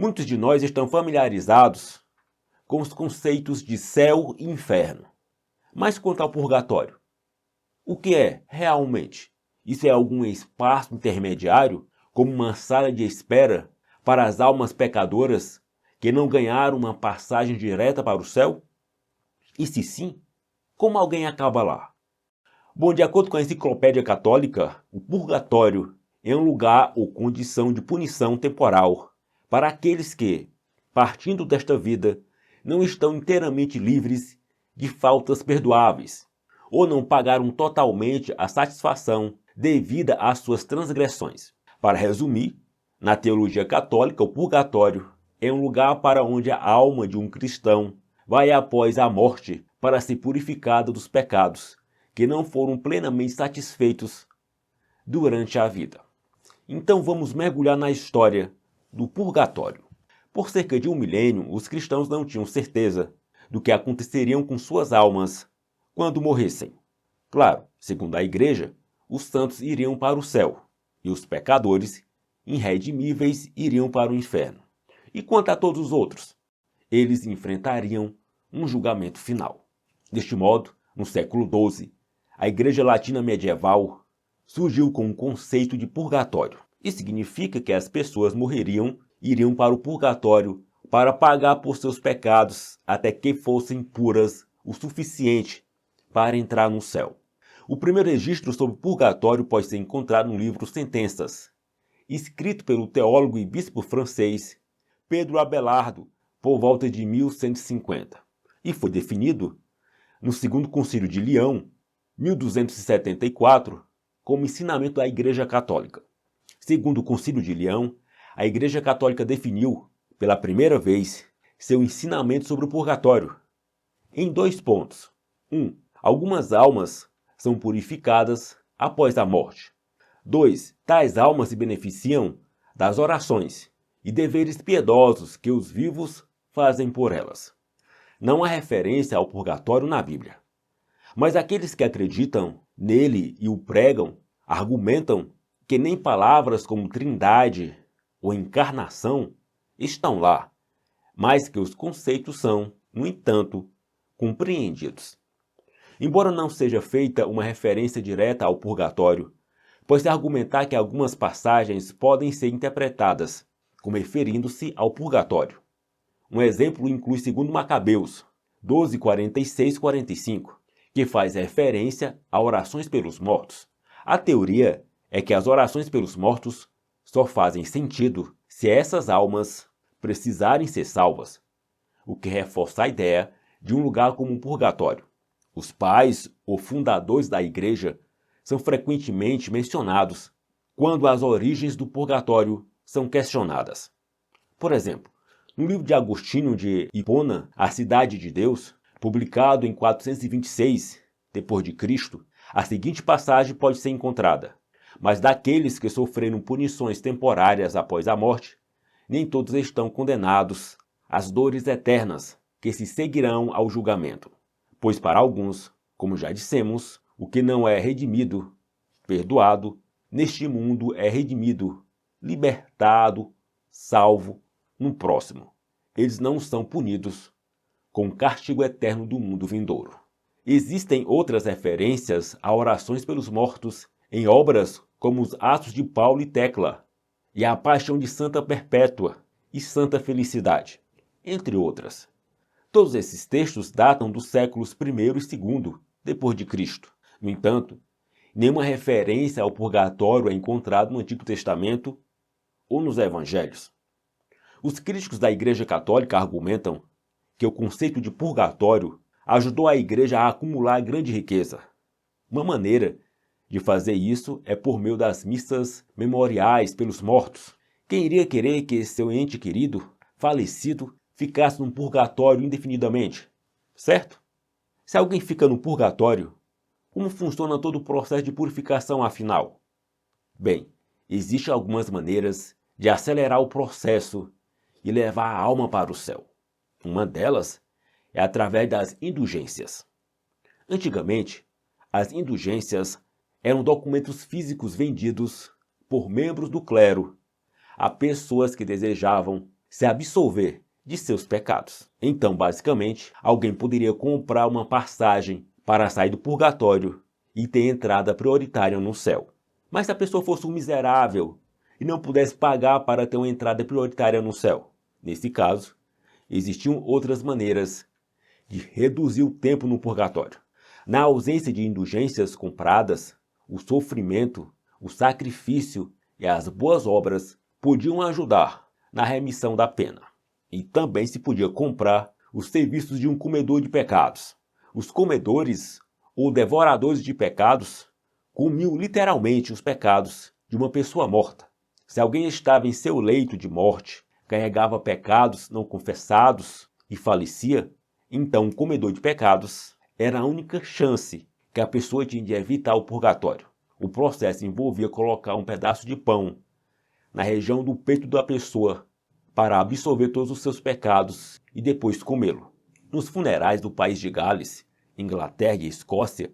Muitos de nós estão familiarizados com os conceitos de céu e inferno. Mas quanto ao purgatório, o que é realmente? Isso é algum espaço intermediário, como uma sala de espera para as almas pecadoras que não ganharam uma passagem direta para o céu? E se sim, como alguém acaba lá? Bom, de acordo com a Enciclopédia Católica, o purgatório é um lugar ou condição de punição temporal para aqueles que, partindo desta vida, não estão inteiramente livres de faltas perdoáveis, ou não pagaram totalmente a satisfação devida às suas transgressões. Para resumir, na teologia católica, o purgatório é um lugar para onde a alma de um cristão vai após a morte para ser purificada dos pecados que não foram plenamente satisfeitos durante a vida. Então vamos mergulhar na história do purgatório. Por cerca de 1 milênio, os cristãos não tinham certeza do que aconteceriam com suas almas quando morressem. Claro, segundo a igreja, os santos iriam para o céu e os pecadores, irredimíveis, iriam para o inferno. E quanto a todos os outros? Eles enfrentariam um julgamento final. Deste modo, no século XII, a igreja latina medieval surgiu com o conceito de purgatório. Isso significa que as pessoas iriam para o purgatório para pagar por seus pecados até que fossem puras o suficiente para entrar no céu. O primeiro registro sobre purgatório pode ser encontrado no livro Sentenças, escrito pelo teólogo e bispo francês Pedro Abelardo, por volta de 1150, e foi definido no Segundo Concílio de Leão, 1274, como ensinamento da Igreja Católica. Segundo o Concílio de Leão, a Igreja Católica definiu, pela primeira vez, seu ensinamento sobre o purgatório, em 2 pontos. 1. Algumas almas são purificadas após a morte. 2. Tais almas se beneficiam das orações e deveres piedosos que os vivos fazem por elas. Não há referência ao purgatório na Bíblia. Mas aqueles que acreditam nele e o pregam, argumentam que nem palavras como trindade ou encarnação estão lá, mas que os conceitos são, no entanto, compreendidos. Embora não seja feita uma referência direta ao purgatório, pode-se argumentar que algumas passagens podem ser interpretadas como referindo-se ao purgatório. Um exemplo inclui 2 Macabeus 12:46-45, que faz referência a orações pelos mortos. A teoria é que as orações pelos mortos só fazem sentido se essas almas precisarem ser salvas, o que reforça a ideia de um lugar como um purgatório. Os pais ou fundadores da igreja são frequentemente mencionados quando as origens do purgatório são questionadas. Por exemplo, no livro de Agostinho de Hipona, A Cidade de Deus, publicado em 426 d.C., a seguinte passagem pode ser encontrada: mas daqueles que sofreram punições temporárias após a morte, nem todos estão condenados às dores eternas que se seguirão ao julgamento. Pois para alguns, como já dissemos, o que não é redimido, perdoado, neste mundo é redimido, libertado, salvo no próximo. Eles não são punidos com o castigo eterno do mundo vindouro. Existem outras referências a orações pelos mortos em obras como os Atos de Paulo e Tecla, e a Paixão de Santa Perpétua e Santa Felicidade, entre outras. Todos esses textos datam dos séculos I e II d.C. No entanto, nenhuma referência ao purgatório é encontrada no Antigo Testamento ou nos Evangelhos. Os críticos da Igreja Católica argumentam que o conceito de purgatório ajudou a Igreja a acumular grande riqueza. Uma maneira de fazer isso é por meio das missas memoriais pelos mortos. Quem iria querer que seu ente querido, falecido, ficasse num purgatório indefinidamente? Certo? Se alguém fica no purgatório, como funciona todo o processo de purificação afinal? Bem, existem algumas maneiras de acelerar o processo e levar a alma para o céu. Uma delas é através das indulgências. Antigamente, as indulgências eram documentos físicos vendidos por membros do clero a pessoas que desejavam se absolver de seus pecados. Então, basicamente, alguém poderia comprar uma passagem para sair do purgatório e ter entrada prioritária no céu. Mas se a pessoa fosse um miserável e não pudesse pagar para ter uma entrada prioritária no céu, nesse caso, existiam outras maneiras de reduzir o tempo no purgatório. Na ausência de indulgências compradas, o sofrimento, o sacrifício e as boas obras podiam ajudar na remissão da pena. E também se podia comprar os serviços de um comedor de pecados. Os comedores ou devoradores de pecados comiam literalmente os pecados de uma pessoa morta. Se alguém estava em seu leito de morte, carregava pecados não confessados e falecia, então o comedor de pecados era a única chance que a pessoa tinha de evitar o purgatório. O processo envolvia colocar um pedaço de pão na região do peito da pessoa para absolver todos os seus pecados e depois comê-lo. Nos funerais do país de Gales, Inglaterra e Escócia,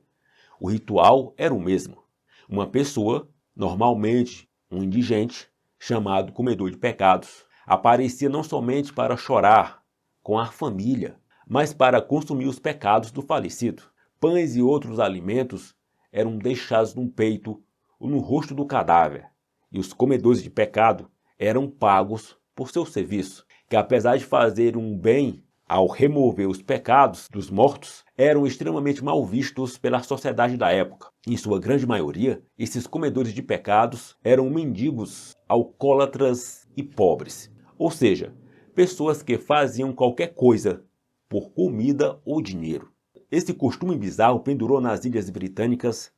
o ritual era o mesmo. Uma pessoa, normalmente um indigente, chamado comedor de pecados, aparecia não somente para chorar com a família, mas para consumir os pecados do falecido. Pães e outros alimentos eram deixados no peito ou no rosto do cadáver, e os comedores de pecado eram pagos por seu serviço, que apesar de fazer um bem ao remover os pecados dos mortos, eram extremamente mal vistos pela sociedade da época. Em sua grande maioria, esses comedores de pecados eram mendigos, alcoólatras e pobres, ou seja, pessoas que faziam qualquer coisa por comida ou dinheiro. Esse costume bizarro pendurou nas Ilhas Britânicas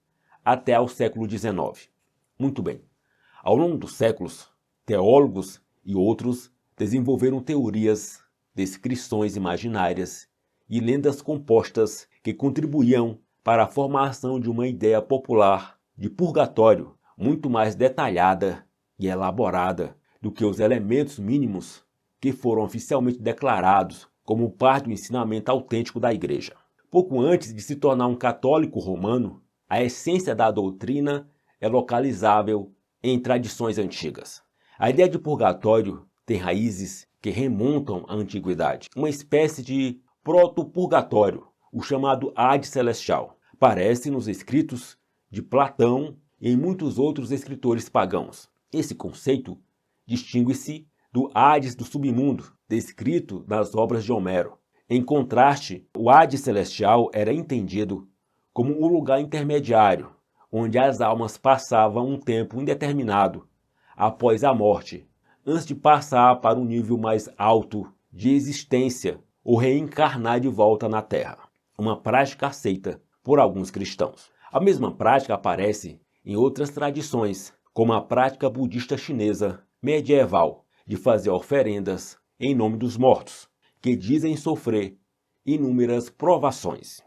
até ao século XIX. Muito bem, ao longo dos séculos, teólogos e outros desenvolveram teorias, descrições imaginárias e lendas compostas que contribuíam para a formação de uma ideia popular de purgatório muito mais detalhada e elaborada do que os elementos mínimos que foram oficialmente declarados como parte do ensinamento autêntico da Igreja. Pouco antes de se tornar um católico romano, a essência da doutrina é localizável em tradições antigas. A ideia de purgatório tem raízes que remontam à antiguidade. Uma espécie de proto-purgatório, o chamado Hades Celestial. Aparece nos escritos de Platão e em muitos outros escritores pagãos. Esse conceito distingue-se do Hades do submundo, descrito nas obras de Homero. Em contraste, o Hades Celestial era entendido como um lugar intermediário, onde as almas passavam um tempo indeterminado após a morte, antes de passar para um nível mais alto de existência ou reencarnar de volta na Terra. Uma prática aceita por alguns cristãos. A mesma prática aparece em outras tradições, como a prática budista chinesa medieval de fazer oferendas em nome dos mortos, que dizem sofrer inúmeras provações.